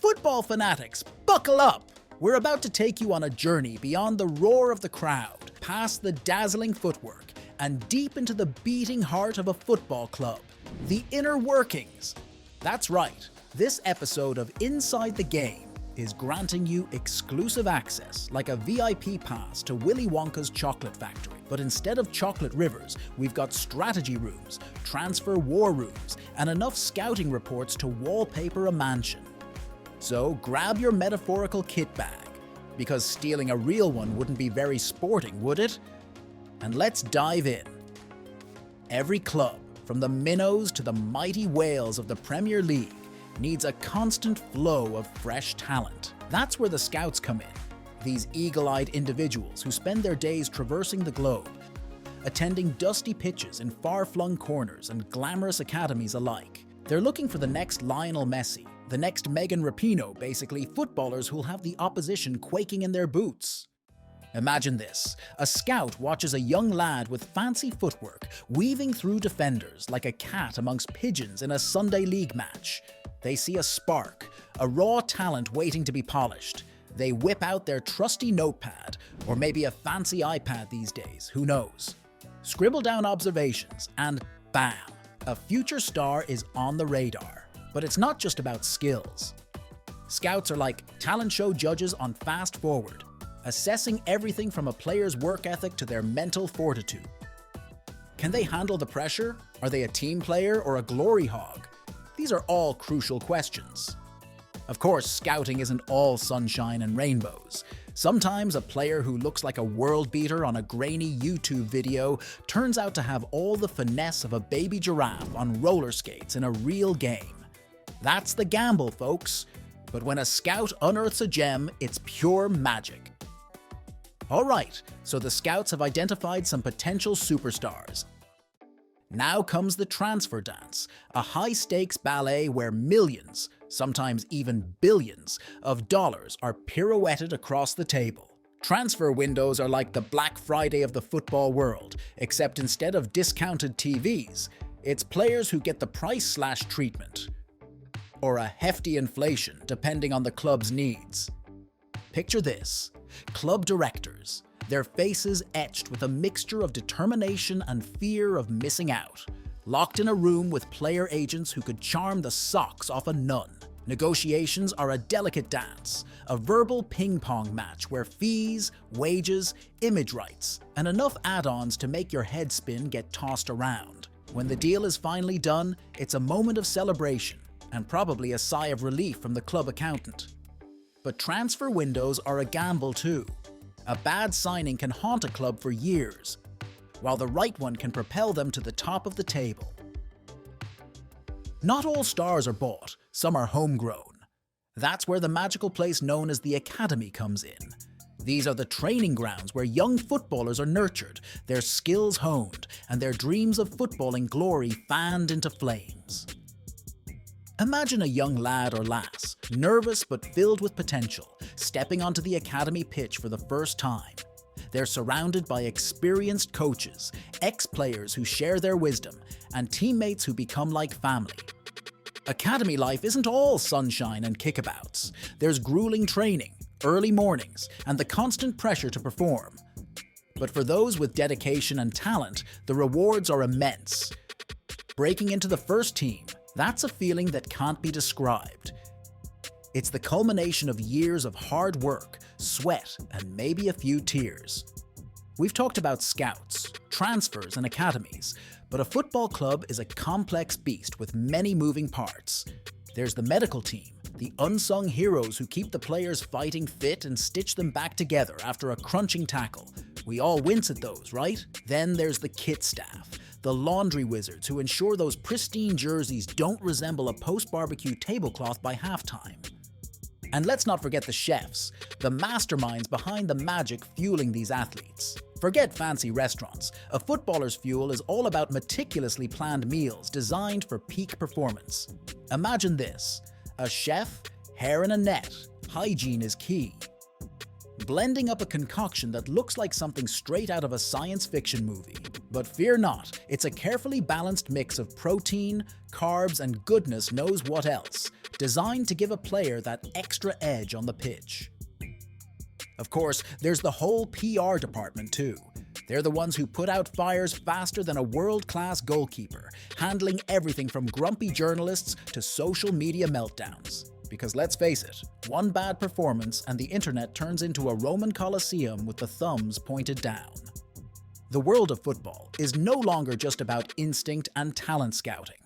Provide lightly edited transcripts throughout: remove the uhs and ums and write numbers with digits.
Football fanatics, buckle up! We're about to take you on a journey beyond the roar of the crowd, past the dazzling footwork, and deep into the beating heart of a football club. The inner workings. That's right, this episode of Inside the Game is granting you exclusive access, like a VIP pass to Willy Wonka's chocolate factory. But instead of chocolate rivers, we've got strategy rooms, transfer war rooms, and enough scouting reports to wallpaper a mansion. So grab your metaphorical kit bag, because stealing a real one wouldn't be very sporting, would it? And let's dive in. Every club, from the minnows to the mighty whales of the Premier League, needs a constant flow of fresh talent. That's where the scouts come in. These eagle-eyed individuals who spend their days traversing the globe, attending dusty pitches in far-flung corners and glamorous academies alike. They're looking for the next Lionel Messi, the next Megan Rapinoe, basically footballers who'll have the opposition quaking in their boots. Imagine this. A scout watches a young lad with fancy footwork weaving through defenders like a cat amongst pigeons in a Sunday league match. They see a spark, a raw talent waiting to be polished. They whip out their trusty notepad, or maybe a fancy iPad these days, who knows. Scribble down observations, and bam, a future star is on the radar. But it's not just about skills. Scouts are like talent show judges on Fast Forward, assessing everything from a player's work ethic to their mental fortitude. Can they handle the pressure? Are they a team player or a glory hog? These are all crucial questions. Of course, scouting isn't all sunshine and rainbows. Sometimes a player who looks like a world beater on a grainy YouTube video turns out to have all the finesse of a baby giraffe on roller skates in a real game. That's the gamble, folks. But when a scout unearths a gem, it's pure magic. Alright, so the scouts have identified some potential superstars. Now comes the transfer dance, a high-stakes ballet where millions, sometimes even billions, of dollars are pirouetted across the table. Transfer windows are like the Black Friday of the football world, except instead of discounted TVs, it's players who get the price-slash-treatment, or a hefty inflation depending on the club's needs. Picture this: club directors, their faces etched with a mixture of determination and fear of missing out, locked in a room with player agents who could charm the socks off a nun. Negotiations are a delicate dance, a verbal ping-pong match where fees, wages, image rights, and enough add-ons to make your head spin get tossed around. When the deal is finally done, it's a moment of celebration, and probably a sigh of relief from the club accountant. But transfer windows are a gamble too. A bad signing can haunt a club for years, while the right one can propel them to the top of the table. Not all stars are bought, some are homegrown. That's where the magical place known as the academy comes in. These are the training grounds where young footballers are nurtured, their skills honed, and their dreams of footballing glory fanned into flames. Imagine a young lad or lass, nervous but filled with potential, stepping onto the academy pitch for the first time. They're surrounded by experienced coaches, ex-players who share their wisdom, and teammates who become like family. Academy life isn't all sunshine and kickabouts. There's grueling training, early mornings, and the constant pressure to perform. But for those with dedication and talent, the rewards are immense. Breaking into the first team, that's a feeling that can't be described. It's the culmination of years of hard work, sweat, and maybe a few tears. We've talked about scouts, transfers, and academies, but a football club is a complex beast with many moving parts. There's the medical team, the unsung heroes who keep the players fighting fit and stitch them back together after a crunching tackle. We all wince at those, right? Then there's the kit staff, the laundry wizards who ensure those pristine jerseys don't resemble a post-barbecue tablecloth by halftime. And let's not forget the chefs, the masterminds behind the magic fueling these athletes. Forget fancy restaurants. A footballer's fuel is all about meticulously planned meals designed for peak performance. Imagine this: a chef, hair in a net, hygiene is key. Blending up a concoction that looks like something straight out of a science fiction movie. But fear not, it's a carefully balanced mix of protein, carbs, and goodness knows what else, designed to give a player that extra edge on the pitch. Of course, there's the whole PR department too. They're the ones who put out fires faster than a world-class goalkeeper, handling everything from grumpy journalists to social media meltdowns. Because let's face it, one bad performance and the internet turns into a Roman Colosseum with the thumbs pointed down. The world of football is no longer just about instinct and talent scouting.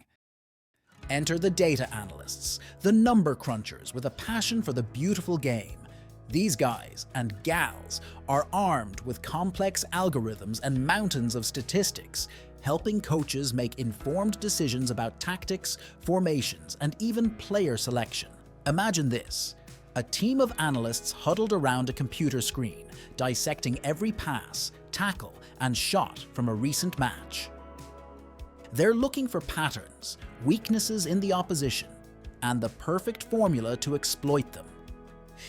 Enter the data analysts, the number crunchers with a passion for the beautiful game. These guys and gals are armed with complex algorithms and mountains of statistics, helping coaches make informed decisions about tactics, formations, and even player selection. Imagine this: a team of analysts huddled around a computer screen, dissecting every pass, tackle, and shot from a recent match. They're looking for patterns, weaknesses in the opposition, and the perfect formula to exploit them.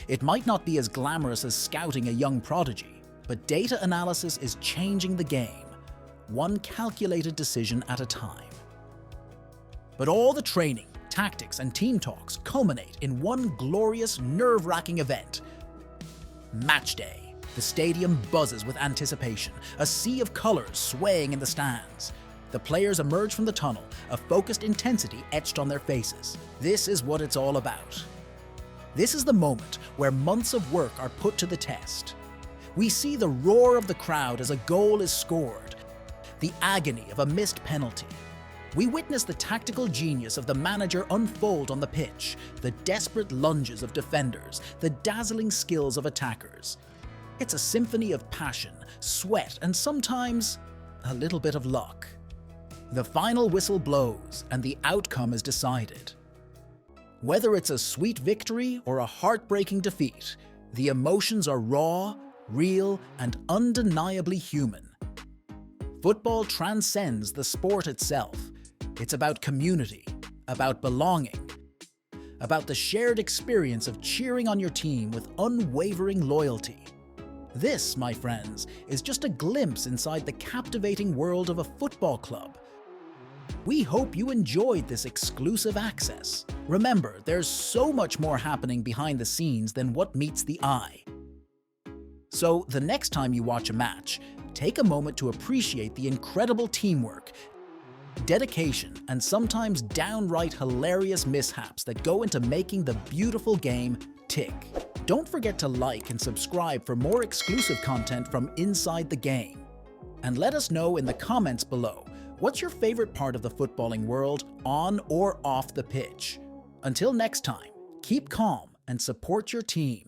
It might not be as glamorous as scouting a young prodigy, but data analysis is changing the game, one calculated decision at a time. But all the training, tactics, and team talks culminate in one glorious, nerve-wracking event. Match day. The stadium buzzes with anticipation, a sea of colors swaying in the stands. The players emerge from the tunnel, a focused intensity etched on their faces. This is what it's all about. This is the moment where months of work are put to the test. We see the roar of the crowd as a goal is scored, the agony of a missed penalty. We witness the tactical genius of the manager unfold on the pitch, the desperate lunges of defenders, the dazzling skills of attackers. It's a symphony of passion, sweat, and sometimes a little bit of luck. The final whistle blows and the outcome is decided. Whether it's a sweet victory or a heartbreaking defeat, the emotions are raw, real, and undeniably human. Football transcends the sport itself. It's about community, about belonging, about the shared experience of cheering on your team with unwavering loyalty. This, my friends, is just a glimpse inside the captivating world of a football club. We hope you enjoyed this exclusive access. Remember, there's so much more happening behind the scenes than what meets the eye. So the next time you watch a match, take a moment to appreciate the incredible teamwork, dedication, and sometimes downright hilarious mishaps that go into making the beautiful game tick. Don't forget to like and subscribe for more exclusive content from inside the game. And let us know in the comments below, what's your favorite part of the footballing world on or off the pitch? Until next time, keep calm and support your team.